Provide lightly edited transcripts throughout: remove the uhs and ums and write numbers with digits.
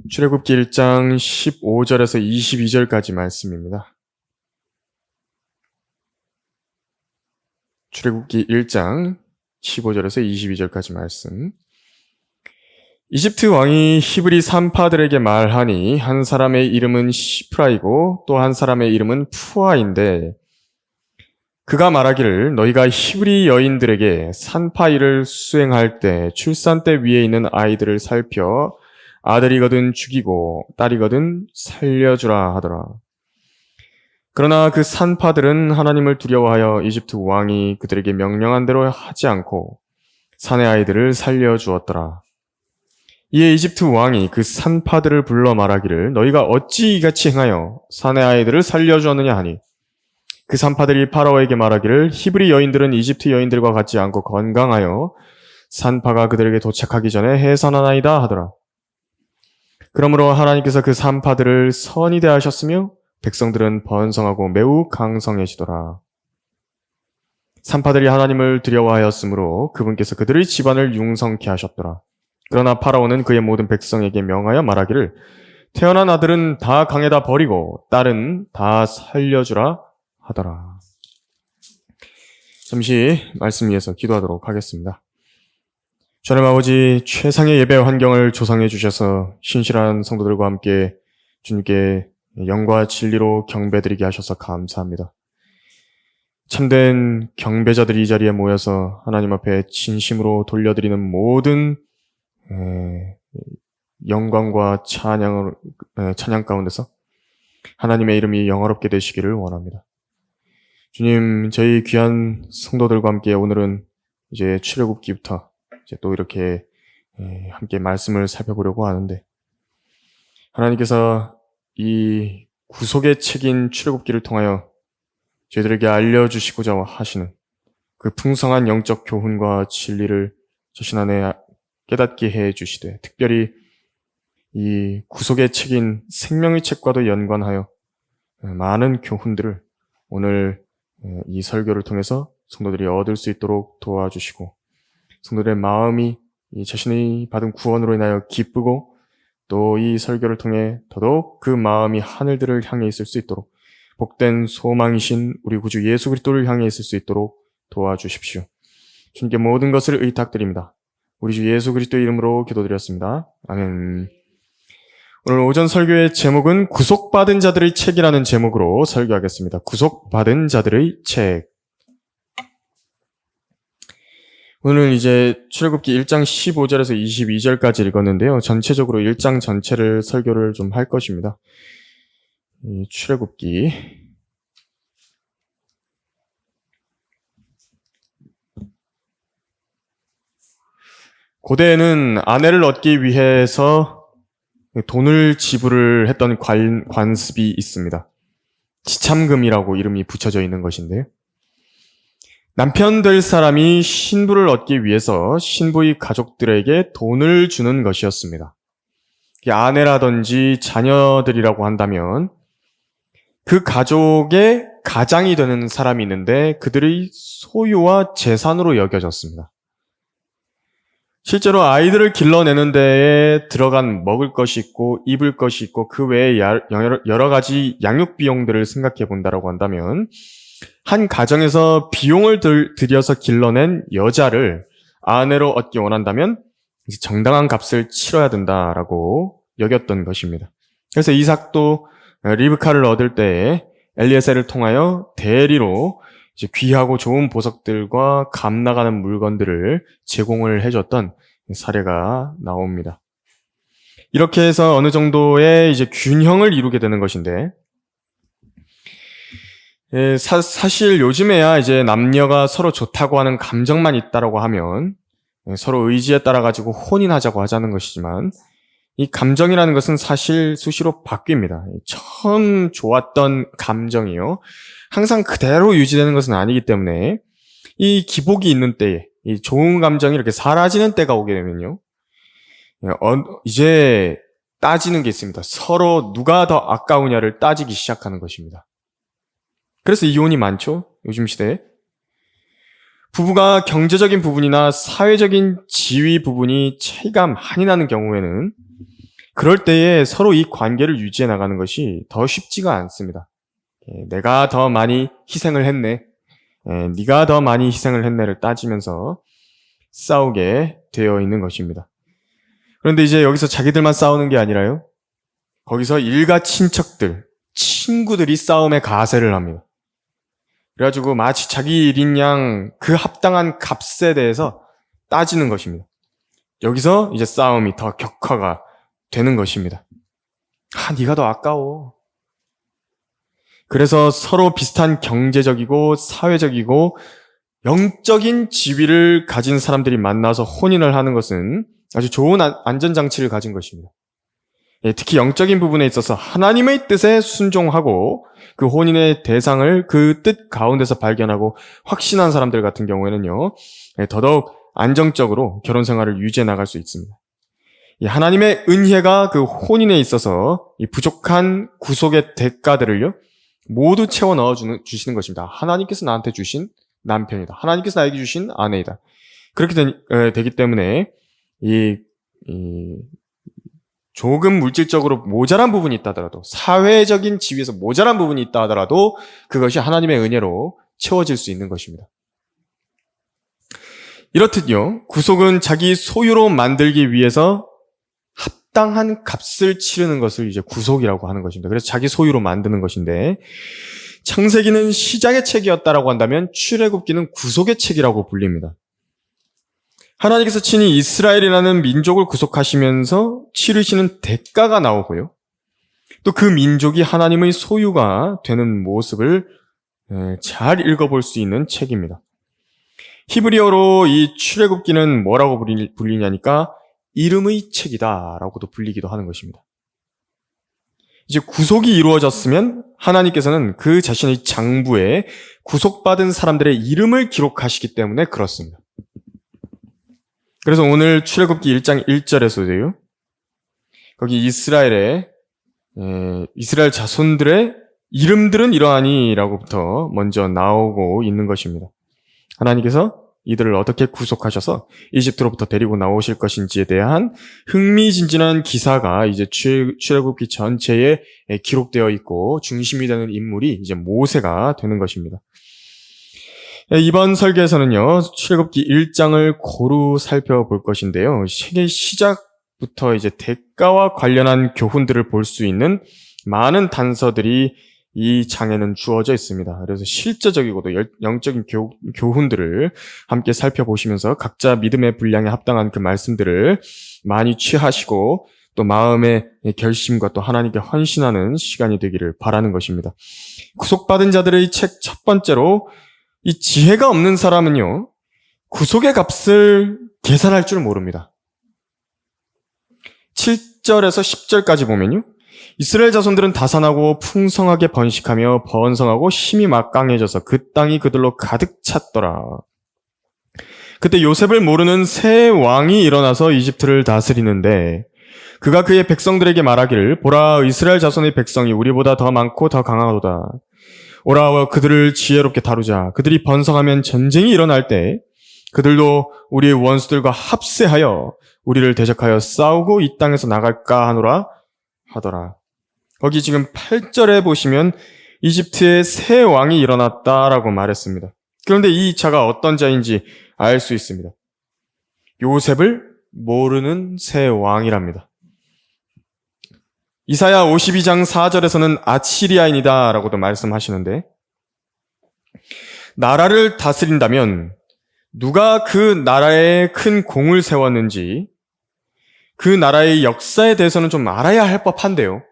출애굽기 1장 15절에서 22절까지 말씀입니다. 출애굽기 1장 15절에서 22절까지 말씀. 이집트 왕이 히브리 산파들에게 말하니 한 사람의 이름은 시프라이고 또 한 사람의 이름은 푸아인데 그가 말하기를 너희가 히브리 여인들에게 산파 일을 수행할 때 출산대 위에 있는 아이들을 살펴 아들이거든 죽이고 딸이거든 살려주라 하더라. 그러나 그 산파들은 하나님을 두려워하여 이집트 왕이 그들에게 명령한 대로 하지 않고 산의 아이들을 살려주었더라. 이에 이집트 왕이 그 산파들을 불러 말하기를 너희가 어찌 이같이 행하여 산의 아이들을 살려주었느냐 하니 그 산파들이 파라오에게 말하기를 히브리 여인들은 이집트 여인들과 같지 않고 건강하여 산파가 그들에게 도착하기 전에 해산하나이다 하더라. 그러므로 하나님께서 그 산파들을 선히 대하셨으며 백성들은 번성하고 매우 강성해지더라. 산파들이 하나님을 두려워하였으므로 그분께서 그들의 집안을 융성케 하셨더라. 그러나 파라오는 그의 모든 백성에게 명하여 말하기를 태어난 아들은 다 강에다 버리고 딸은 다 살려주라 하더라. 잠시 말씀 위해서 기도하도록 하겠습니다. 주님 아버지, 최상의 예배 환경을 조성해 주셔서 신실한 성도들과 함께 주님께 영과 진리로 경배드리게 하셔서 감사합니다. 참된 경배자들이 이 자리에 모여서 하나님 앞에 진심으로 돌려드리는 모든 영광과 찬양 가운데서 하나님의 이름이 영화롭게 되시기를 원합니다. 주님, 저희 귀한 성도들과 함께 오늘은 이제 출애굽기부터 이제 또 이렇게 함께 말씀을 살펴보려고 하는데 하나님께서 이 구속의 책인 출애굽기를 통하여 저희들에게 알려주시고자 하시는 그 풍성한 영적 교훈과 진리를 자신 안에 깨닫게 해 주시되 특별히 이 구속의 책인 생명의 책과도 연관하여 많은 교훈들을 오늘 이 설교를 통해서 성도들이 얻을 수 있도록 도와주시고 성도들의 마음이 이 자신이 받은 구원으로 인하여 기쁘고 또 이 설교를 통해 더더욱 그 마음이 하늘들을 향해 있을 수 있도록 복된 소망이신 우리 구주 예수 그리스도를 향해 있을 수 있도록 도와주십시오. 주님께 모든 것을 의탁드립니다. 우리 주 예수 그리스도의 이름으로 기도드렸습니다. 아멘. 오늘 오전 설교의 제목은 구속받은 자들의 책이라는 제목으로 설교하겠습니다. 구속받은 자들의 책. 오늘 이제 출애굽기 1장 15절에서 22절까지 읽었는데요. 전체적으로 1장 전체를 설교를 좀 할 것입니다. 이 출애굽기 고대에는 아내를 얻기 위해서 돈을 지불을 했던 관습이 있습니다. 지참금이라고 이름이 붙여져 있는 것인데요. 남편 될 사람이 신부를 얻기 위해서 신부의 가족들에게 돈을 주는 것이었습니다. 아내라든지 자녀들이라고 한다면 그 가족의 가장이 되는 사람이 있는데 그들의 소유와 재산으로 여겨졌습니다. 실제로 아이들을 길러내는 데에 들어간 먹을 것이 있고 입을 것이 있고 그 외에 여러 가지 양육 비용들을 생각해 본다라고 한다면 한 가정에서 비용을 들여서 길러낸 여자를 아내로 얻기 원한다면 이제 정당한 값을 치러야 된다라고 여겼던 것입니다. 그래서 이삭도 리브카를 얻을 때에 엘리에셀을 통하여 대리로 이제 귀하고 좋은 보석들과 값 나가는 물건들을 제공을 해줬던 사례가 나옵니다. 이렇게 해서 어느 정도의 이제 균형을 이루게 되는 것인데, 사실 요즘에야 이제 남녀가 서로 좋다고 하는 감정만 있다라고 하면 서로 의지에 따라 가지고 혼인하자고 하자는 것이지만 이 감정이라는 것은 사실 수시로 바뀝니다. 처음 좋았던 감정이요. 항상 그대로 유지되는 것은 아니기 때문에 이 기복이 있는 때에 이 좋은 감정이 이렇게 사라지는 때가 오게 되면요. 이제 따지는 게 있습니다. 서로 누가 더 아까우냐를 따지기 시작하는 것입니다. 그래서 이혼이 많죠. 요즘 시대에. 부부가 경제적인 부분이나 사회적인 지위 부분이 차이가 많이 나는 경우에는 그럴 때에 서로 이 관계를 유지해 나가는 것이 더 쉽지가 않습니다. 내가 더 많이 희생을 했네. 네가 더 많이 희생을 했네를 따지면서 싸우게 되어 있는 것입니다. 그런데 이제 여기서 자기들만 싸우는 게 아니라요. 거기서 일가 친척들, 친구들이 싸움에 가세를 합니다. 그래가지고 마치 자기 일인 양 그 합당한 값에 대해서 따지는 것입니다. 여기서 이제 싸움이 더 격화가 되는 것입니다. 네가 더 아까워. 그래서 서로 비슷한 경제적이고 사회적이고 영적인 지위를 가진 사람들이 만나서 혼인을 하는 것은 아주 좋은 안전장치를 가진 것입니다. 특히 영적인 부분에 있어서 하나님의 뜻에 순종하고 그 혼인의 대상을 그 뜻 가운데서 발견하고 확신한 사람들 같은 경우에는요, 더더욱 안정적으로 결혼 생활을 유지해 나갈 수 있습니다. 하나님의 은혜가 그 혼인에 있어서 이 부족한 구속의 대가들을요, 모두 채워 넣어 주시는 것입니다. 하나님께서 나한테 주신 남편이다. 하나님께서 나에게 주신 아내이다. 그렇게 되기 때문에 조금 물질적으로 모자란 부분이 있다 하더라도, 사회적인 지위에서 모자란 부분이 있다 하더라도 그것이 하나님의 은혜로 채워질 수 있는 것입니다. 이렇듯요, 구속은 자기 소유로 만들기 위해서 합당한 값을 치르는 것을 이제 구속이라고 하는 것입니다. 그래서 자기 소유로 만드는 것인데, 창세기는 시작의 책이었다라고 한다면 출애굽기는 구속의 책이라고 불립니다. 하나님께서 친히 이스라엘이라는 민족을 구속하시면서 치르시는 대가가 나오고요. 또 그 민족이 하나님의 소유가 되는 모습을 잘 읽어볼 수 있는 책입니다. 히브리어로 이 출애굽기는 뭐라고 불리냐니까 이름의 책이다라고도 불리기도 하는 것입니다. 이제 구속이 이루어졌으면 하나님께서는 그 자신의 장부에 구속받은 사람들의 이름을 기록하시기 때문에 그렇습니다. 그래서 오늘 출애굽기 1장 1절에서도요. 거기 이스라엘 자손들의 이름들은 이러하니라고부터 먼저 나오고 있는 것입니다. 하나님께서 이들을 어떻게 구속하셔서 이집트로부터 데리고 나오실 것인지에 대한 흥미진진한 기사가 이제 출애굽기 전체에 기록되어 있고 중심이 되는 인물이 이제 모세가 되는 것입니다. 이번 설계에서는요, 출애굽기 1장을 고루 살펴볼 것인데요. 시작부터 이제 대가와 관련한 교훈들을 볼 수 있는 많은 단서들이 이 장에는 주어져 있습니다. 그래서 실제적이고도 영적인 교훈들을 함께 살펴보시면서 각자 믿음의 분량에 합당한 그 말씀들을 많이 취하시고 또 마음의 결심과 또 하나님께 헌신하는 시간이 되기를 바라는 것입니다. 구속받은 자들의 책 첫 번째로 이 지혜가 없는 사람은요, 구속의 값을 계산할 줄 모릅니다. 7절에서 10절까지 보면요. 이스라엘 자손들은 다산하고 풍성하게 번식하며 번성하고 힘이 막강해져서 그 땅이 그들로 가득 찼더라. 그때 요셉을 모르는 새 왕이 일어나서 이집트를 다스리는데 그가 그의 백성들에게 말하기를 보라 이스라엘 자손의 백성이 우리보다 더 많고 더 강하도다. 오라 그들을 지혜롭게 다루자. 그들이 번성하면 전쟁이 일어날 때 그들도 우리의 원수들과 합세하여 우리를 대적하여 싸우고 이 땅에서 나갈까 하노라 하더라. 거기 지금 8절에 보시면 이집트에 새 왕이 일어났다라고 말했습니다. 그런데 이 자가 어떤 자인지 알 수 있습니다. 요셉을 모르는 새 왕이랍니다. 이사야 52장 4절에서는 아시리아인이다 라고도 말씀하시는데 나라를 다스린다면 누가 그 나라에 큰 공을 세웠는지 그 나라의 역사에 대해서는 좀 알아야 할 법한데요.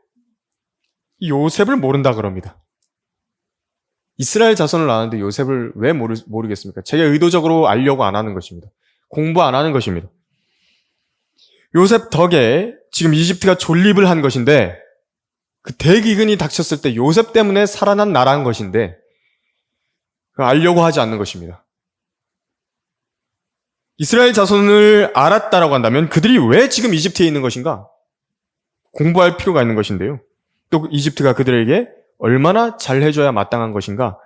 요셉을 모른다 그럽니다. 이스라엘 자손을 아는데 요셉을 왜 모르겠습니까? 제가 의도적으로 알려고 안 하는 것입니다. 공부 안 하는 것입니다. 요셉 덕에 지금 이집트가 존립을 한 것인데 그 대기근이 닥쳤을 때 요셉 때문에 살아난 나라인 것인데 알려고 하지 않는 것입니다. 이스라엘 자손을 알았다라고 한다면 그들이 왜 지금 이집트에 있는 것인가? 공부할 필요가 있는 것인데요. 또 이집트가 그들에게 얼마나 잘해줘야 마땅한 것인가?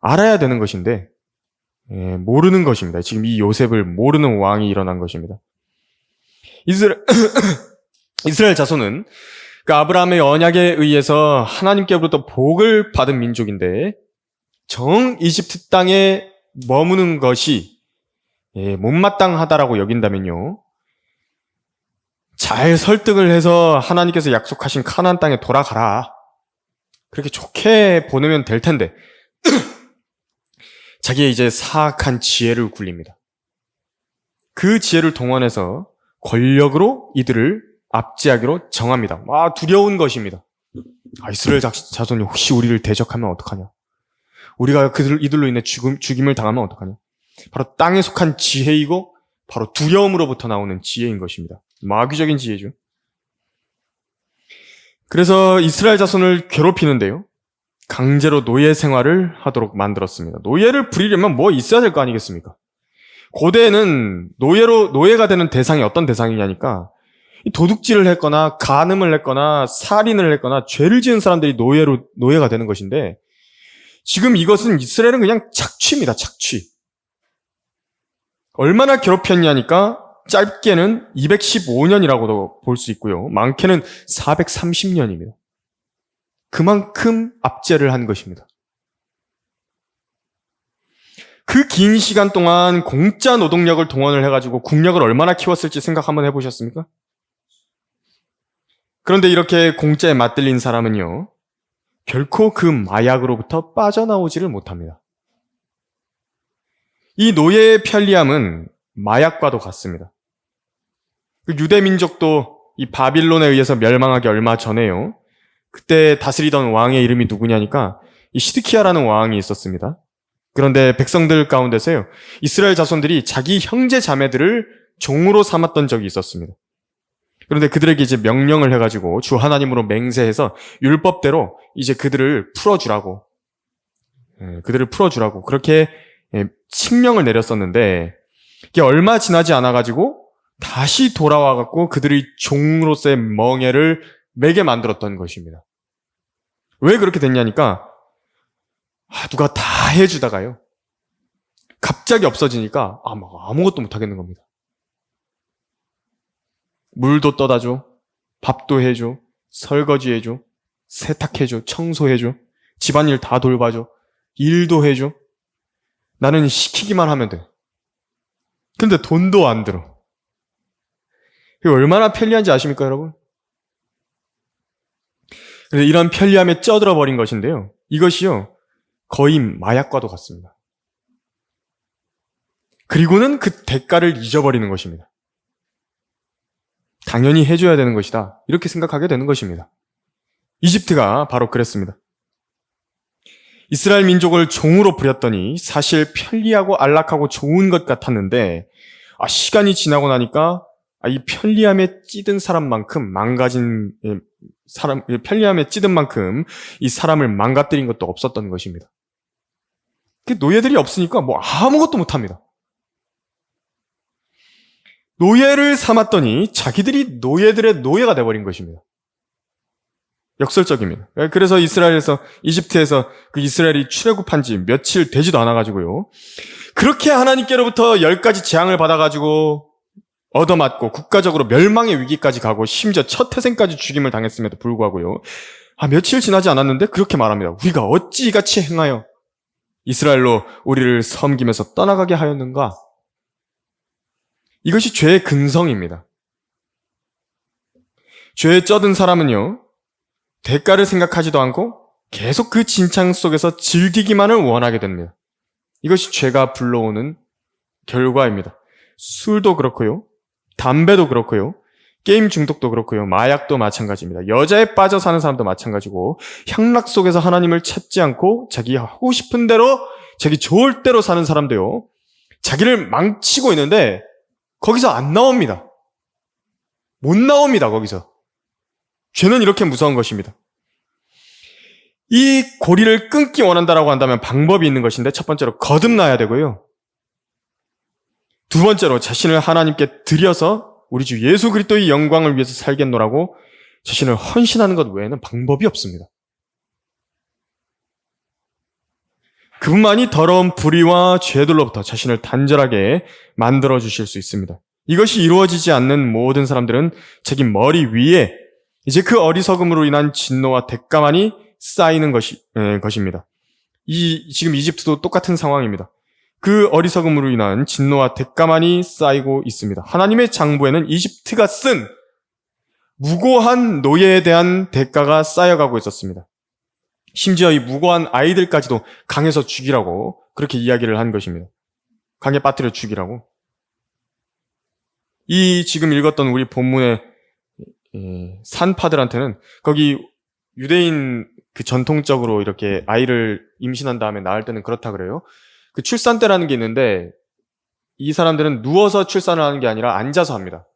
알아야 되는 것인데 모르는 것입니다. 지금 이 요셉을 모르는 왕이 일어난 것입니다. 이스라엘 자손은 그 아브라함의 언약에 의해서 하나님께로부터 복을 받은 민족인데 정 이집트 땅에 머무는 것이 못마땅하다라고 여긴다면요, 잘 설득을 해서 하나님께서 약속하신 가나안 땅에 돌아가라, 그렇게 좋게 보내면 될 텐데 자기의 이제 사악한 지혜를 굴립니다. 그 지혜를 동원해서 권력으로 이들을 압제하기로 정합니다. 두려운 것입니다. 이스라엘 자손이 혹시 우리를 대적하면 어떡하냐? 우리가 이들로 인해 죽임을 당하면 어떡하냐? 바로 땅에 속한 지혜이고 바로 두려움으로부터 나오는 지혜인 것입니다. 마귀적인 지혜죠. 그래서 이스라엘 자손을 괴롭히는데요, 강제로 노예 생활을 하도록 만들었습니다. 노예를 부리려면 뭐 있어야 될 거 아니겠습니까? 고대에는 노예가 되는 대상이 어떤 대상이냐니까, 도둑질을 했거나 간음을 했거나 살인을 했거나 죄를 지은 사람들이 노예가 되는 것인데, 지금 이것은 이스라엘은 그냥 착취입니다. 착취. 얼마나 괴롭혔냐니까 짧게는 215년이라고도 볼 수 있고요, 많게는 430년입니다. 그만큼 압제를 한 것입니다. 그 긴 시간 동안 공짜 노동력을 동원을 해가지고 국력을 얼마나 키웠을지 생각 한번 해보셨습니까? 그런데 이렇게 공짜에 맞들린 사람은요, 결코 그 마약으로부터 빠져나오지를 못합니다. 이 노예의 편리함은 마약과도 같습니다. 유대 민족도 이 바빌론에 의해서 멸망하기 얼마 전에요, 그때 다스리던 왕의 이름이 누구냐니까 이 시드키야라는 왕이 있었습니다. 그런데 백성들 가운데서요, 이스라엘 자손들이 자기 형제 자매들을 종으로 삼았던 적이 있었습니다. 그런데 그들에게 이제 명령을 해가지고 주 하나님으로 맹세해서 율법대로 이제 그들을 풀어주라고 그렇게 칙령을 내렸었는데, 이게 얼마 지나지 않아가지고 다시 돌아와갖고 그들의 종으로서의 멍에를 매게 만들었던 것입니다. 왜 그렇게 됐냐니까, 누가 다 해주다가요, 갑자기 없어지니까 아무것도 못하겠는 겁니다. 물도 떠다 줘, 밥도 해줘, 설거지 해줘, 세탁해줘, 청소해줘, 집안일 다 돌봐줘, 일도 해줘. 나는 시키기만 하면 돼. 근데 돈도 안 들어. 이게 얼마나 편리한지 아십니까, 여러분? 그래서 이런 편리함에 쪄들어 버린 것인데요, 이것이요 거의 마약과도 같습니다. 그리고는 그 대가를 잊어버리는 것입니다. 당연히 해줘야 되는 것이다, 이렇게 생각하게 되는 것입니다. 이집트가 바로 그랬습니다. 이스라엘 민족을 종으로 부렸더니 사실 편리하고 안락하고 좋은 것 같았는데, 시간이 지나고 나니까 이 편리함에 찌든 사람만큼 편리함에 찌든 만큼 이 사람을 망가뜨린 것도 없었던 것입니다. 노예들이 없으니까 아무것도 못합니다. 노예를 삼았더니 자기들이 노예들의 노예가 돼버린 것입니다. 역설적입니다. 그래서 이집트에서 그 이스라엘이 출애굽한 지 며칠 되지도 않아가지고요, 그렇게 하나님께로부터 10가지 재앙을 받아가지고 얻어맞고 국가적으로 멸망의 위기까지 가고 심지어 첫 태생까지 죽임을 당했음에도 불구하고요, 며칠 지나지 않았는데 그렇게 말합니다. 우리가 어찌 이같이 행하여 이스라엘로 우리를 섬기면서 떠나가게 하였는가? 이것이 죄의 근성입니다. 죄에 쩌든 사람은요, 대가를 생각하지도 않고 계속 그 진창 속에서 즐기기만을 원하게 됩니다. 이것이 죄가 불러오는 결과입니다. 술도 그렇고요, 담배도 그렇고요, 게임 중독도 그렇고요, 마약도 마찬가지입니다. 여자에 빠져 사는 사람도 마찬가지고, 향락 속에서 하나님을 찾지 않고 자기 하고 싶은 대로, 자기 좋을 대로 사는 사람도요, 자기를 망치고 있는데 거기서 안 나옵니다. 못 나옵니다, 거기서. 죄는 이렇게 무서운 것입니다. 이 고리를 끊기 원한다라고 한다면 방법이 있는 것인데, 첫 번째로 거듭나야 되고요, 두 번째로 자신을 하나님께 드려서 우리 주 예수 그리스도의 영광을 위해서 살겠노라고 자신을 헌신하는 것 외에는 방법이 없습니다. 그분만이 더러운 불의와 죄들로부터 자신을 단절하게 만들어 주실 수 있습니다. 이것이 이루어지지 않는 모든 사람들은 자기 머리 위에 이제 그 어리석음으로 인한 진노와 대가만이 쌓이는 것입니다. 지금 이집트도 똑같은 상황입니다. 그 어리석음으로 인한 진노와 대가만이 쌓이고 있습니다. 하나님의 장부에는 이집트가 쓴 무고한 노예에 대한 대가가 쌓여가고 있었습니다. 심지어 이 무고한 아이들까지도 강에서 죽이라고 그렇게 이야기를 한 것입니다. 강에 빠뜨려 죽이라고. 이 지금 읽었던 우리 본문의 산파들한테는 거기 유대인 그 전통적으로 이렇게 아이를 임신한 다음에 낳을 때는 그렇다 그래요. 그 출산 때라는 게 있는데 이 사람들은 누워서 출산을 하는 게 아니라 앉아서 합니다.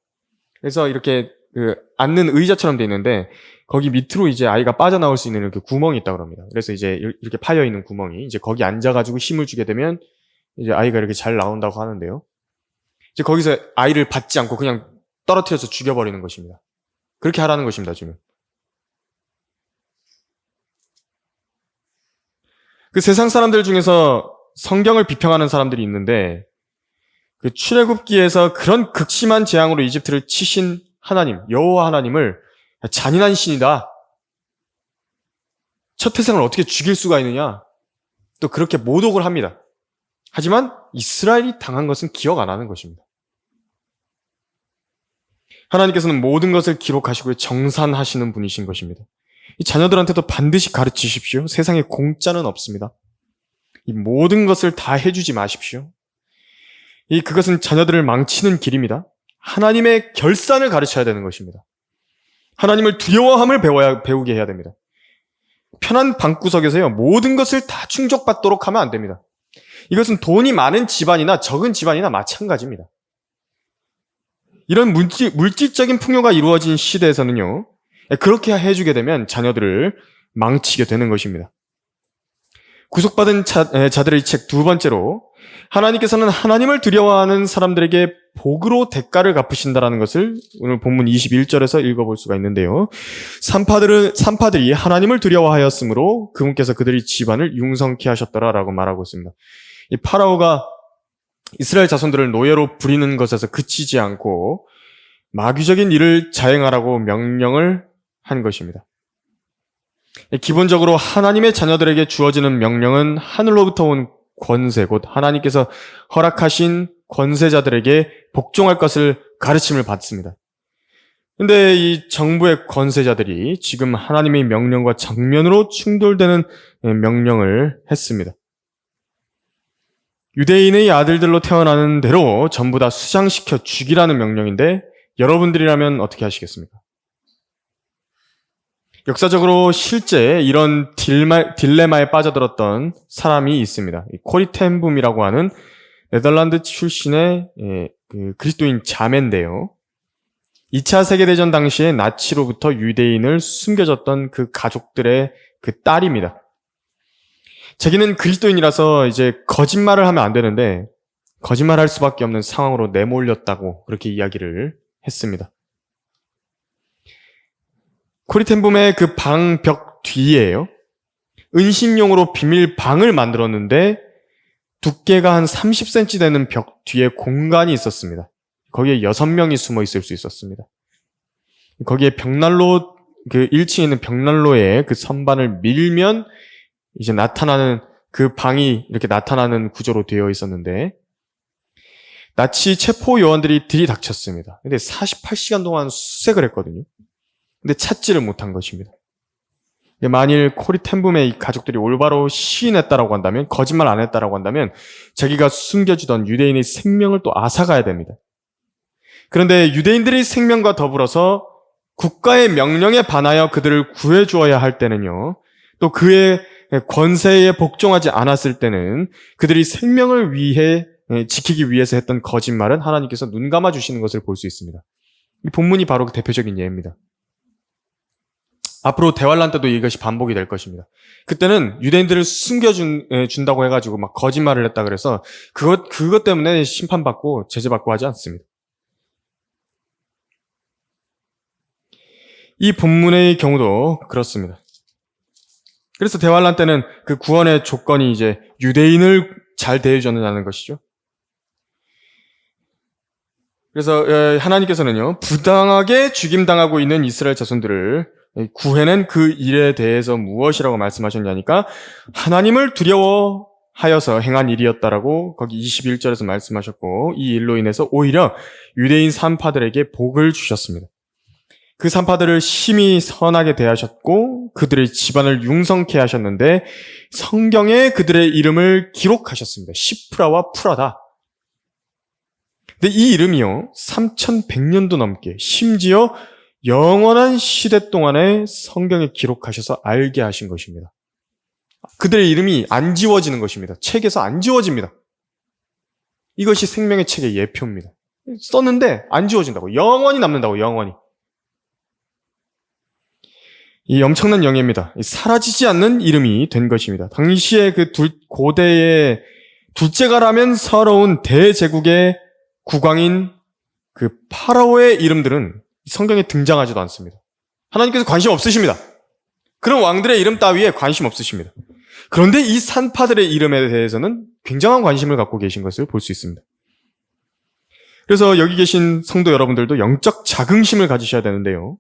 그래서 이렇게 그 앉는 의자처럼 돼 있는데 거기 밑으로 이제 아이가 빠져나올 수 있는 이렇게 구멍이 있다고 합니다. 그래서 이제 이렇게 파여 있는 구멍이 이제 거기 앉아가지고 힘을 주게 되면 이제 아이가 이렇게 잘 나온다고 하는데요. 이제 거기서 아이를 받지 않고 그냥 떨어뜨려서 죽여버리는 것입니다. 그렇게 하라는 것입니다, 지금. 그 세상 사람들 중에서 성경을 비평하는 사람들이 있는데 그 출애굽기에서 그런 극심한 재앙으로 이집트를 치신 하나님, 여호와 하나님을 잔인한 신이다. 첫 태생을 어떻게 죽일 수가 있느냐. 또 그렇게 모독을 합니다. 하지만 이스라엘이 당한 것은 기억 안 하는 것입니다. 하나님께서는 모든 것을 기록하시고 정산하시는 분이신 것입니다. 이 자녀들한테도 반드시 가르치십시오. 세상에 공짜는 없습니다. 이 모든 것을 다 해주지 마십시오. 그것은 자녀들을 망치는 길입니다. 하나님의 결산을 가르쳐야 되는 것입니다. 하나님을 두려워함을 배우게 해야 됩니다. 편한 방구석에서요, 모든 것을 다 충족받도록 하면 안 됩니다. 이것은 돈이 많은 집안이나 적은 집안이나 마찬가지입니다. 이런 물질적인 풍요가 이루어진 시대에서는요, 그렇게 해주게 되면 자녀들을 망치게 되는 것입니다. 구속받은 자들의 책 두 번째로 하나님께서는 하나님을 두려워하는 사람들에게 복으로 대가를 갚으신다라는 것을 오늘 본문 21절에서 읽어볼 수가 있는데요. 산파들이 하나님을 두려워하였으므로 그분께서 그들의 집안을 융성케 하셨더라라고 말하고 있습니다. 이 파라오가 이스라엘 자손들을 노예로 부리는 것에서 그치지 않고 마귀적인 일을 자행하라고 명령을 한 것입니다. 기본적으로 하나님의 자녀들에게 주어지는 명령은 하늘로부터 온 권세, 곧 하나님께서 허락하신 권세자들에게 복종할 것을 가르침을 받습니다. 근데 이 정부의 권세자들이 지금 하나님의 명령과 정면으로 충돌되는 명령을 했습니다. 유대인의 아들들로 태어나는 대로 전부 다 수장시켜 죽이라는 명령인데 여러분들이라면 어떻게 하시겠습니까? 역사적으로 실제 이런 딜레마에 빠져들었던 사람이 있습니다. 코리 텐 붐이라고 하는 네덜란드 출신의 그리스도인 자매인데요. 2차 세계대전 당시에 나치로부터 유대인을 숨겨졌던 그 가족들의 그 딸입니다. 자기는 그리스도인이라서 이제 거짓말을 하면 안 되는데 거짓말할 수밖에 없는 상황으로 내몰렸다고 그렇게 이야기를 했습니다. 코리텐붐의 그 방벽 뒤에요, 은신용으로 비밀 방을 만들었는데 두께가 한 30cm 되는 벽 뒤에 공간이 있었습니다. 거기에 6명이 숨어 있을 수 있었습니다. 거기에 벽난로, 그 1층에 있는 벽난로에 그 선반을 밀면 이제 나타나는 그 방이 이렇게 나타나는 구조로 되어 있었는데 나치 체포 요원들이 들이닥쳤습니다. 근데 48시간 동안 수색을 했거든요. 근데 찾지를 못한 것입니다. 만일 코리 텐붐의 이 가족들이 올바로 시인했다라고 한다면, 거짓말 안 했다라고 한다면 자기가 숨겨주던 유대인의 생명을 또 앗아가야 됩니다. 그런데 유대인들의 생명과 더불어서 국가의 명령에 반하여 그들을 구해주어야 할 때는요, 또 그의 권세에 복종하지 않았을 때는 그들이 생명을 위해 지키기 위해서 했던 거짓말은 하나님께서 눈 감아 주시는 것을 볼 수 있습니다. 이 본문이 바로 그 대표적인 예입니다. 앞으로 대환란 때도 이것이 반복이 될 것입니다. 그때는 유대인들을 숨겨준다고 해가지고 막 거짓말을 했다 그래서 그것 때문에 심판받고 제재받고 하지 않습니다. 이 본문의 경우도 그렇습니다. 그래서 대환란 때는 그 구원의 조건이 이제 유대인을 잘 대해주느냐는 것이죠. 그래서 하나님께서는요, 부당하게 죽임당하고 있는 이스라엘 자손들을 구해낸 그 일에 대해서 무엇이라고 말씀하셨냐니까 하나님을 두려워하여서 행한 일이었다라고 거기 21절에서 말씀하셨고, 이 일로 인해서 오히려 유대인 산파들에게 복을 주셨습니다. 그 산파들을 심히 선하게 대하셨고 그들의 집안을 융성케 하셨는데 성경에 그들의 이름을 기록하셨습니다. 시프라와 푸라다. 근데 이 이름이요, 3100년도 넘게 심지어 영원한 시대 동안에 성경에 기록하셔서 알게 하신 것입니다. 그들의 이름이 안 지워지는 것입니다. 책에서 안 지워집니다. 이것이 생명의 책의 예표입니다. 썼는데 안 지워진다고. 영원히 남는다고. 영원히. 이 엄청난 영예입니다. 사라지지 않는 이름이 된 것입니다. 당시에 그 고대의 둘째가라면 서러운 대제국의 국왕인 그 파라오의 이름들은 성경에 등장하지도 않습니다. 하나님께서 관심 없으십니다. 그런 왕들의 이름 따위에 관심 없으십니다. 그런데 이 산파들의 이름에 대해서는 굉장한 관심을 갖고 계신 것을 볼 수 있습니다. 그래서 여기 계신 성도 여러분들도 영적 자긍심을 가지셔야 되는데요.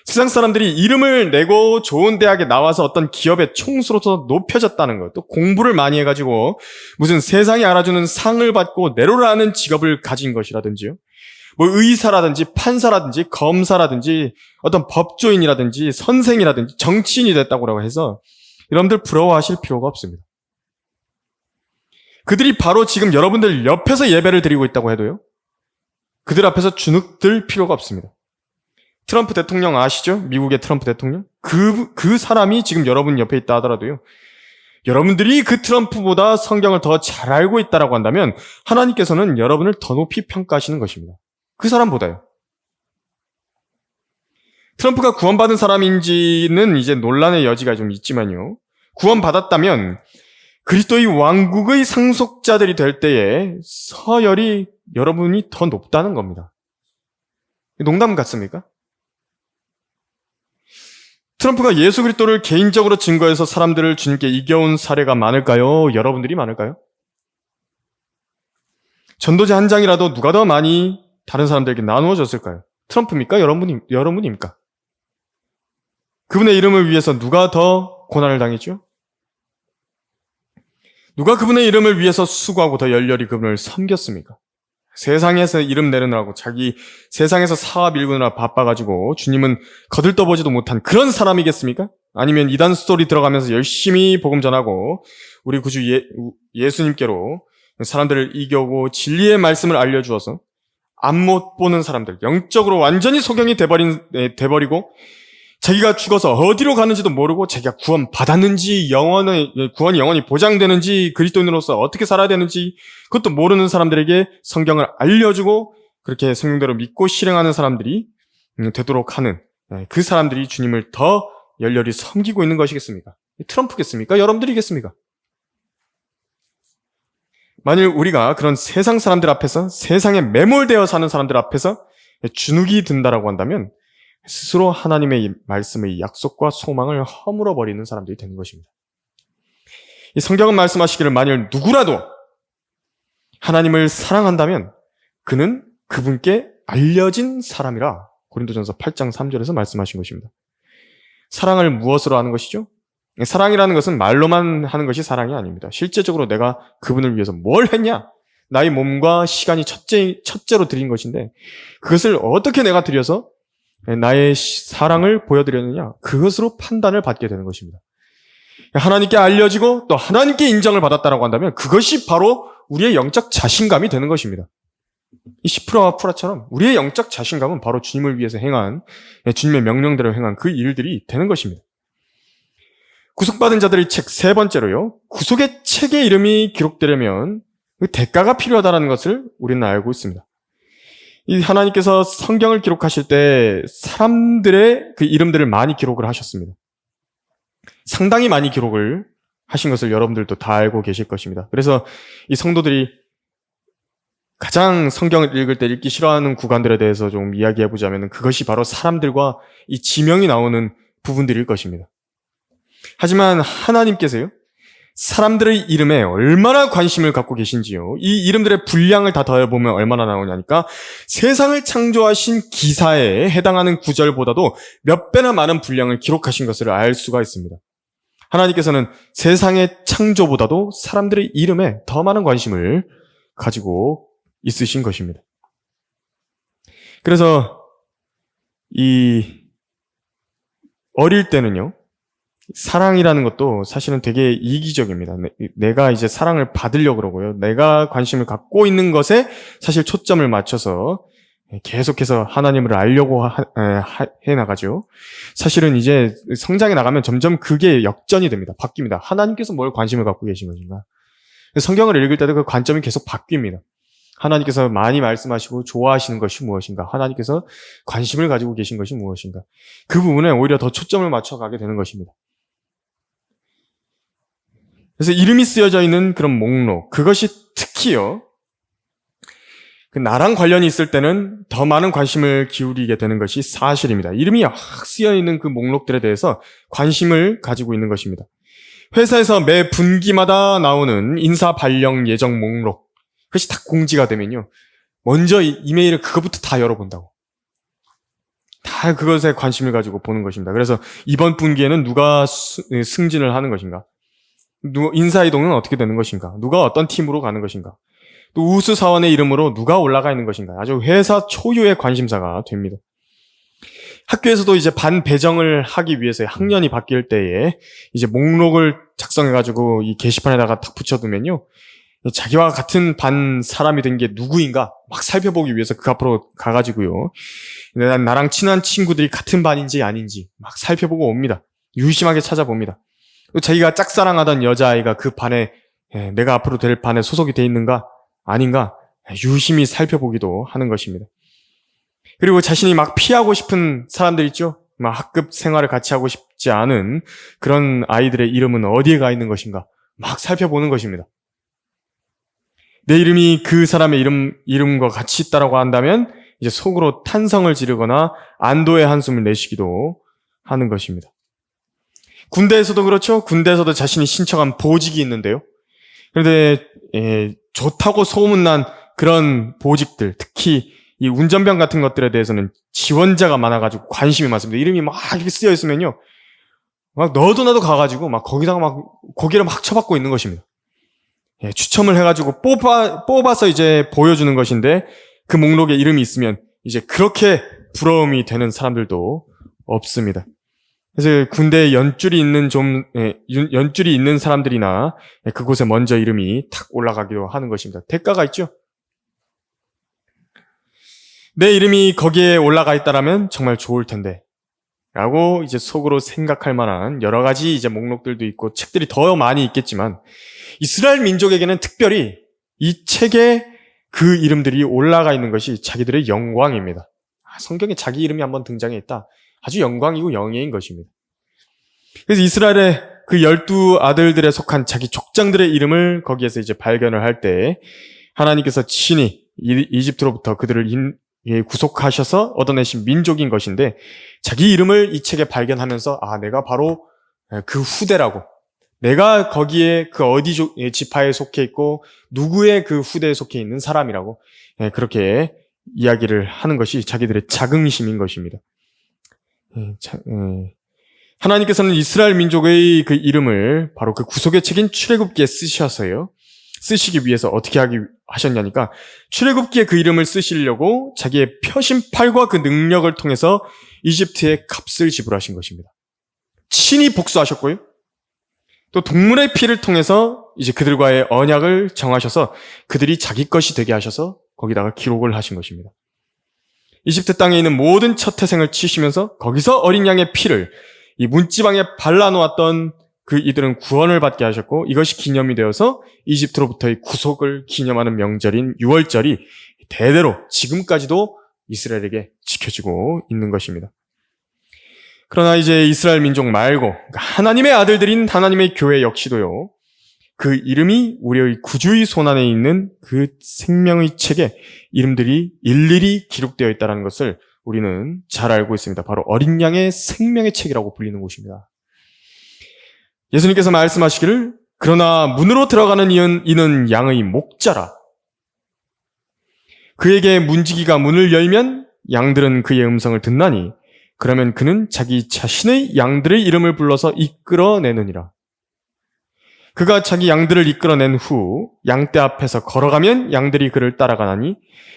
세상 사람들이 이름을 내고 좋은 대학에 나와서 어떤 기업의 총수로서 높여졌다는 것, 또 공부를 많이 해가지고 무슨 세상이 알아주는 상을 받고 내로를 아는 직업을 가진 것이라든지요. 뭐 의사라든지 판사라든지 검사라든지 어떤 법조인이라든지 선생이라든지 정치인이 됐다고 해서 여러분들 부러워하실 필요가 없습니다. 그들이 바로 지금 여러분들 옆에서 예배를 드리고 있다고 해도요, 그들 앞에서 주눅들 필요가 없습니다. 트럼프 대통령 아시죠? 미국의 트럼프 대통령? 그 사람이 지금 여러분 옆에 있다 하더라도요, 여러분들이 그 트럼프보다 성경을 더 잘 알고 있다라고 한다면 하나님께서는 여러분을 더 높이 평가하시는 것입니다. 그 사람보다요. 트럼프가 구원받은 사람인지는 이제 논란의 여지가 좀 있지만요, 구원받았다면 그리스도의 왕국의 상속자들이 될 때에 서열이 여러분이 더 높다는 겁니다. 농담 같습니까? 트럼프가 예수 그리스도를 개인적으로 증거해서 사람들을 주님께 이겨온 사례가 많을까요? 여러분들이 많을까요? 전도지 한 장이라도 누가 더 많이 다른 사람들에게 나누어졌을까요? 트럼프입니까? 여러분입니까? 그분의 이름을 위해서 누가 더 고난을 당했죠? 누가 그분의 이름을 위해서 수고하고 더 열렬히 그분을 섬겼습니까? 세상에서 이름 내느라고 자기 세상에서 사업 일구느라 바빠가지고 주님은 거들떠보지도 못한 그런 사람이겠습니까? 아니면 이단 스토리 들어가면서 열심히 복음 전하고 우리 구주 예수님께로 사람들을 이겨오고 진리의 말씀을 알려주어서 앞 못 보는 사람들, 영적으로 완전히 소경이 돼버리고 자기가 죽어서 어디로 가는지도 모르고 자기가 구원 받았는지, 구원이 영원히 보장되는지, 그리스도인으로서 어떻게 살아야 되는지 그것도 모르는 사람들에게 성경을 알려주고 그렇게 성경대로 믿고 실행하는 사람들이 되도록 하는, 그 사람들이 주님을 더 열렬히 섬기고 있는 것이겠습니까? 트럼프겠습니까? 여러분들이겠습니까? 만일 우리가 그런 세상 사람들 앞에서, 세상에 매몰되어 사는 사람들 앞에서 주눅이 든다라고 한다면 스스로 하나님의 말씀의 약속과 소망을 허물어버리는 사람들이 되는 것입니다. 이 성경은 말씀하시기를 만일 누구라도 하나님을 사랑한다면 그는 그분께 알려진 사람이라 고린도전서 8장 3절에서 말씀하신 것입니다. 사랑을 무엇으로 하는 것이죠? 사랑이라는 것은 말로만 하는 것이 사랑이 아닙니다. 실제적으로 내가 그분을 위해서 뭘 했냐? 나의 몸과 시간이 첫째로 드린 것인데 그것을 어떻게 내가 드려서 나의 사랑을 보여드렸느냐? 그것으로 판단을 받게 되는 것입니다. 하나님께 알려지고 또 하나님께 인정을 받았다라고 한다면 그것이 바로 우리의 영적 자신감이 되는 것입니다. 이 시프라와 푸라처럼 우리의 영적 자신감은 바로 주님을 위해서 행한, 주님의 명령대로 행한 그 일들이 되는 것입니다. 구속받은 자들의 책 세 번째로요, 구속의 책의 이름이 기록되려면 그 대가가 필요하다는 것을 우리는 알고 있습니다. 이 하나님께서 성경을 기록하실 때 사람들의 그 이름들을 많이 기록을 하셨습니다. 상당히 많이 기록을 하신 것을 여러분들도 다 알고 계실 것입니다. 그래서 이 성도들이 가장 성경을 읽을 때 읽기 싫어하는 구간들에 대해서 좀 이야기해보자면 그것이 바로 사람들과 이 지명이 나오는 부분들일 것입니다. 하지만 하나님께서요, 사람들의 이름에 얼마나 관심을 갖고 계신지요. 이 이름들의 분량을 다 더해보면 얼마나 나오냐니까 세상을 창조하신 기사에 해당하는 구절보다도 몇 배나 많은 분량을 기록하신 것을 알 수가 있습니다. 하나님께서는 세상의 창조보다도 사람들의 이름에 더 많은 관심을 가지고 있으신 것입니다. 그래서 어릴 때는요, 사랑이라는 것도 사실은 되게 이기적입니다. 내가 이제 사랑을 받으려고 그러고요. 내가 관심을 갖고 있는 것에 사실 초점을 맞춰서 계속해서 하나님을 알려고 해나가죠. 사실은 이제 성장해 나가면 점점 그게 역전이 됩니다. 바뀝니다. 하나님께서 뭘 관심을 갖고 계신 것인가. 성경을 읽을 때도 그 관점이 계속 바뀝니다. 하나님께서 많이 말씀하시고 좋아하시는 것이 무엇인가? 하나님께서 관심을 가지고 계신 것이 무엇인가? 그 부분에 오히려 더 초점을 맞춰가게 되는 것입니다. 그래서 이름이 쓰여져 있는 그런 목록, 그것이 특히요, 나랑 관련이 있을 때는 더 많은 관심을 기울이게 되는 것이 사실입니다. 이름이 확 쓰여 있는 그 목록들에 대해서 관심을 가지고 있는 것입니다. 회사에서 매 분기마다 나오는 인사 발령 예정 목록, 그것이 딱 공지가 되면요, 먼저 이메일을 그것부터 다 열어본다고. 다 그것에 관심을 가지고 보는 것입니다. 그래서 이번 분기에는 누가 승진을 하는 것인가? 인사이동은 어떻게 되는 것인가? 누가 어떤 팀으로 가는 것인가? 또 우수 사원의 이름으로 누가 올라가 있는 것인가? 아주 회사 초유의 관심사가 됩니다. 학교에서도 이제 반 배정을 하기 위해서 학년이 바뀔 때에 이제 목록을 작성해가지고 이 게시판에다가 딱 붙여두면요, 자기와 같은 반 사람이 된 게 누구인가 막 살펴보기 위해서 그 앞으로 가가지고요, 나랑 친한 친구들이 같은 반인지 아닌지 막 살펴보고 옵니다. 유심하게 찾아봅니다. 또 자기가 짝사랑하던 여자아이가 그 반에, 내가 앞으로 될 반에 소속이 돼 있는가 아닌가 유심히 살펴보기도 하는 것입니다. 그리고 자신이 막 피하고 싶은 사람들 있죠? 막 학급 생활을 같이 하고 싶지 않은 그런 아이들의 이름은 어디에 가 있는 것인가 막 살펴보는 것입니다. 내 이름이 그 사람의 이름과 같이 있다라고 한다면 이제 속으로 탄성을 지르거나 안도의 한숨을 내쉬기도 하는 것입니다. 군대에서도 그렇죠. 군대에서도 자신이 신청한 보직이 있는데요. 그런데 좋다고 소문난 그런 보직들, 특히 이 운전병 같은 것들에 대해서는 지원자가 많아가지고 관심이 많습니다. 이름이 막 이렇게 쓰여 있으면요, 막 너도 나도 가가지고 막 거기다가 막 고개를 막 쳐박고 있는 것입니다. 추첨을 해가지고 뽑아서 이제 보여주는 것인데 그 목록에 이름이 있으면 이제 그렇게 부러움이 되는 사람들도 없습니다. 그래서 군대에 연줄이 있는 사람들이나 그곳에 먼저 이름이 탁 올라가기도 하는 것입니다. 대가가 있죠? 내 이름이 거기에 올라가 있다라면 정말 좋을 텐데 라고 이제 속으로 생각할 만한 여러 가지 이제 목록들도 있고 책들이 더 많이 있겠지만 이스라엘 민족에게는 특별히 이 책에 그 이름들이 올라가 있는 것이 자기들의 영광입니다. 성경에 자기 이름이 한번 등장해 있다. 아주 영광이고 영예인 것입니다. 그래서 이스라엘의 그 12아들들에 속한 자기 족장들의 이름을 거기에서 이제 발견을 할 때 하나님께서 친히 이집트로부터 그들을 구속하셔서 얻어내신 민족인 것인데 자기 이름을 이 책에 발견하면서 내가 바로 그 후대라고, 내가 거기에 그 어디 지파에 속해 있고 누구의 그 후대에 속해 있는 사람이라고 그렇게 이야기를 하는 것이 자기들의 자긍심인 것입니다. 하나님께서는 이스라엘 민족의 그 이름을 바로 그 구속의 책인 출애굽기에 쓰시기 위해서 어떻게 하셨냐니까 출애굽기에 그 이름을 쓰시려고 자기의 표심팔과 그 능력을 통해서 이집트의 값을 지불하신 것입니다. 친히 복수하셨고요. 또 동물의 피를 통해서 이제 그들과의 언약을 정하셔서 그들이 자기 것이 되게 하셔서 거기다가 기록을 하신 것입니다. 이집트 땅에 있는 모든 첫 태생을 치시면서 거기서 어린 양의 피를 이 문지방에 발라놓았던 그 이들은 구원을 받게 하셨고 이것이 기념이 되어서 이집트로부터의 구속을 기념하는 명절인 유월절이 대대로 지금까지도 이스라엘에게 지켜지고 있는 것입니다. 그러나 이제 이스라엘 민족 말고 하나님의 아들들인 하나님의 교회 역시도요, 그 이름이 우리의 구주의 손안에 있는 그 생명의 책에 이름들이 일일이 기록되어 있다는 것을 우리는 잘 알고 있습니다. 바로 어린 양의 생명의 책이라고 불리는 곳입니다. 예수님께서 말씀하시기를 그러나 문으로 들어가는 이는 양의 목자라. 그에게 문지기가 문을 열면 양들은 그의 음성을 듣나니 그러면 그는 자기 자신의 양들의 이름을 불러서 이끌어내느니라. 그가 자기 양들을 이끌어낸 후 양떼 앞에서 걸어가면 양들이 그를 따라가나니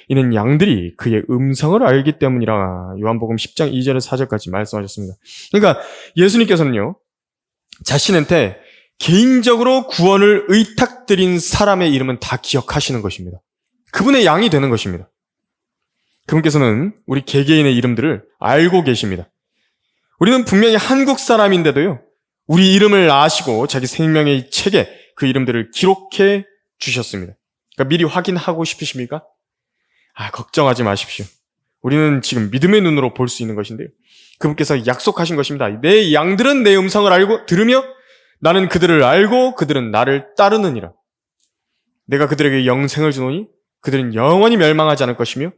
이는 양들이 그의 음성을 알기 때문이라. 요한복음 10장 2절에서 4절까지 말씀하셨습니다. 그러니까 예수님께서는요, 자신한테 개인적으로 구원을 의탁드린 사람의 이름은 다 기억하시는 것입니다. 그분의 양이 되는 것입니다. 그분께서는 우리 개개인의 이름들을 알고 계십니다. 우리는 분명히 한국 사람인데도요, 우리 이름을 아시고 자기 생명의 책에 그 이름들을 기록해 주셨습니다. 그러니까 미리 확인하고 싶으십니까? 걱정하지 마십시오. 우리는 지금 믿음의 눈으로 볼 수 있는 것인데요, 그분께서 약속하신 것입니다. 내 양들은 내 음성을 알고 들으며 나는 그들을 알고 그들은 나를 따르느니라. 내가 그들에게 영생을 주노니 그들은 영원히 멸망하지 않을 것이며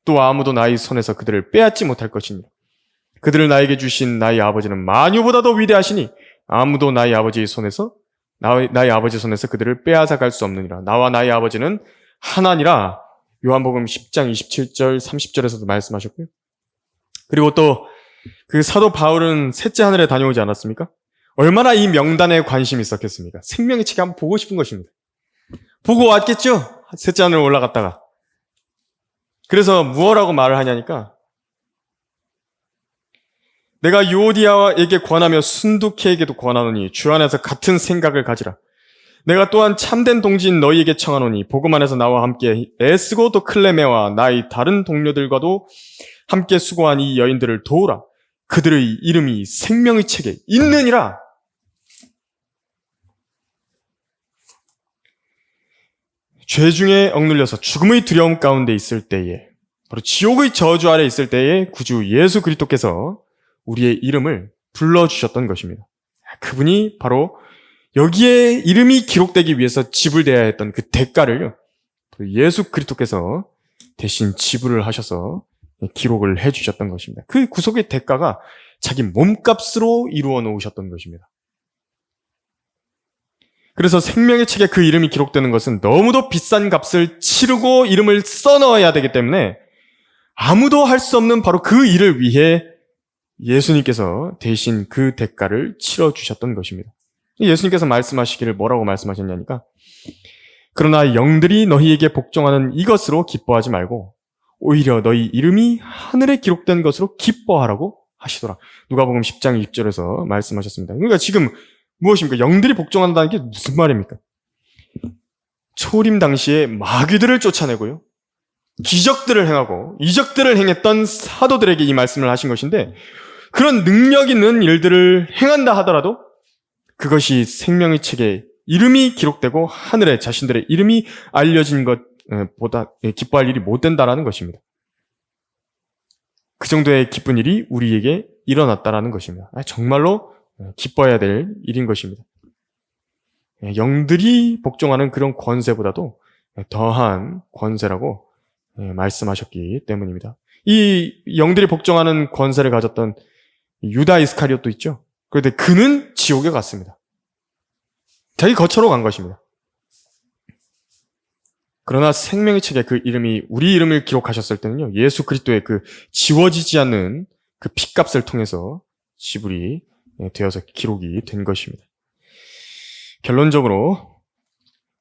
또 아무도 나의 손에서 그들을 빼앗지 못할 것이니라. 그들을 나에게 주신 나의 아버지는 만유보다도 위대하시니 아무도 나의 아버지 손에서 그들을 빼앗아 갈 수 없느니라. 나와 나의 아버지는 하나니라. 요한복음 10장 27절 30절에서도 말씀하셨고요. 그리고 또 그 사도 바울은 셋째 하늘에 다녀오지 않았습니까? 얼마나 이 명단에 관심이 있었겠습니까? 생명의 책에 한번 보고 싶은 것입니다. 보고 왔겠죠? 셋째 하늘 올라갔다가. 그래서 무엇라고 말을 하냐니까, 내가 유오디아에게 권하며 순두케에게도 권하노니 주 안에서 같은 생각을 가지라. 내가 또한 참된 동지인 너희에게 청하노니 복음 안에서 나와 함께 애쓰고 또 클레메와 나의 다른 동료들과도 함께 수고한 이 여인들을 도우라. 그들의 이름이 생명의 책에 있느니라. 죄 중에 억눌려서 죽음의 두려움 가운데 있을 때에, 바로 지옥의 저주 아래 있을 때에 구주 예수 그리스도께서 우리의 이름을 불러주셨던 것입니다. 그분이 바로 여기에 이름이 기록되기 위해서 지불되어야 했던 그 대가를 예수 그리스도께서 대신 지불을 하셔서 기록을 해주셨던 것입니다. 그 구속의 대가가 자기 몸값으로 이루어 놓으셨던 것입니다. 그래서 생명의 책에 그 이름이 기록되는 것은 너무도 비싼 값을 치르고 이름을 써넣어야 되기 때문에 아무도 할 수 없는 바로 그 일을 위해 예수님께서 대신 그 대가를 치러주셨던 것입니다. 예수님께서 말씀하시기를 뭐라고 말씀하셨냐니까, 그러나 영들이 너희에게 복종하는 이것으로 기뻐하지 말고 오히려 너희 이름이 하늘에 기록된 것으로 기뻐하라고 하시더라. 누가복음 10장 6절에서 말씀하셨습니다. 그러니까 지금 무엇입니까? 영들이 복종한다는 게 무슨 말입니까? 초림 당시에 마귀들을 쫓아내고요, 기적들을 행하고 이적들을 행했던 사도들에게 이 말씀을 하신 것인데, 그런 능력 있는 일들을 행한다 하더라도 그것이 생명의 책에 이름이 기록되고 하늘에 자신들의 이름이 알려진 것보다 기뻐할 일이 못 된다라는 것입니다. 그 정도의 기쁜 일이 우리에게 일어났다라는 것입니다. 정말로 기뻐해야 될 일인 것입니다. 영들이 복종하는 그런 권세보다도 더한 권세라고 말씀하셨기 때문입니다. 이 영들이 복종하는 권세를 가졌던 유다 이스카리옷도 있죠. 그런데 그는 지옥에 갔습니다. 자기 거처로 간 것입니다. 그러나 생명의 책에 그 이름이, 우리 이름을 기록하셨을 때는요, 예수 그리스도의 그 지워지지 않는 그 핏값을 통해서 지불이 되어서 기록이 된 것입니다. 결론적으로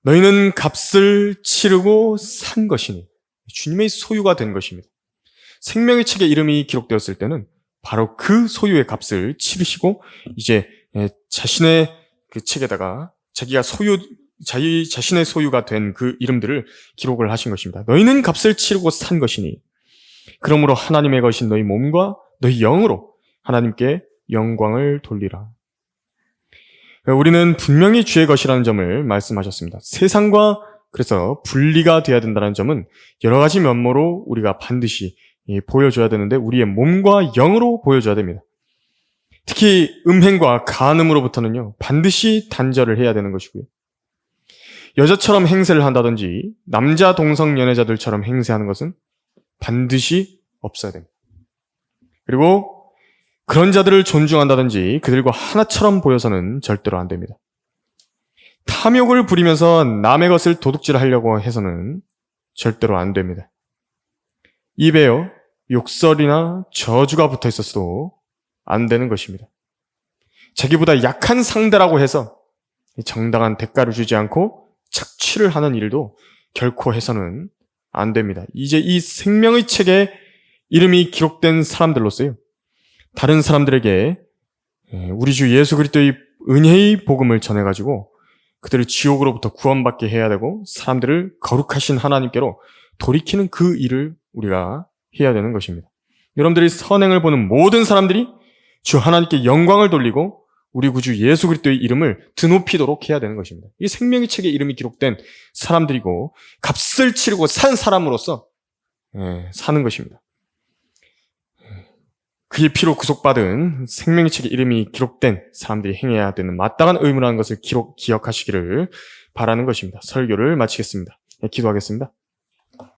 너희는 값을 치르고 산 것이니 주님의 소유가 된 것입니다. 생명의 책에 이름이 기록되었을 때는 바로 그 소유의 값을 치르시고 이제 자신의 그 책에다가 자신의 소유가 된 그 이름들을 기록을 하신 것입니다. 너희는 값을 치르고 산 것이니 그러므로 하나님의 것인 너희 몸과 너희 영으로 하나님께 영광을 돌리라. 우리는 분명히 주의 것이라는 점을 말씀하셨습니다. 세상과 그래서 분리가 되어야 된다는 점은 여러 가지 면모로 우리가 반드시 보여줘야 되는데, 우리의 몸과 영으로 보여줘야 됩니다. 특히 음행과 간음으로부터는요, 반드시 단절을 해야 되는 것이고요. 여자처럼 행세를 한다든지 남자 동성 연애자들처럼 행세하는 것은 반드시 없어야 됩니다. 그리고 그런 자들을 존중한다든지 그들과 하나처럼 보여서는 절대로 안 됩니다. 탐욕을 부리면서 남의 것을 도둑질하려고 해서는 절대로 안 됩니다. 입에요, 욕설이나 저주가 붙어 있었어도 안 되는 것입니다. 자기보다 약한 상대라고 해서 정당한 대가를 주지 않고 착취를 하는 일도 결코 해서는 안 됩니다. 이제 이 생명의 책에 이름이 기록된 사람들로서요, 다른 사람들에게 우리 주 예수 그리스도의 은혜의 복음을 전해가지고 그들을 지옥으로부터 구원받게 해야 되고 사람들을 거룩하신 하나님께로 돌이키는 그 일을 우리가 해야 되는 것입니다. 여러분들이 선행을 보는 모든 사람들이 주 하나님께 영광을 돌리고 우리 구주 예수 그리스도의 이름을 드높이도록 해야 되는 것입니다. 이 생명의 책에 이름이 기록된 사람들이고 값을 치르고 산 사람으로서 사는 것입니다. 그의 피로 구속받은 생명의 책에 이름이 기록된 사람들이 행해야 되는 마땅한 의무라는 것을 기억하시기를 바라는 것입니다. 설교를 마치겠습니다. 기도하겠습니다.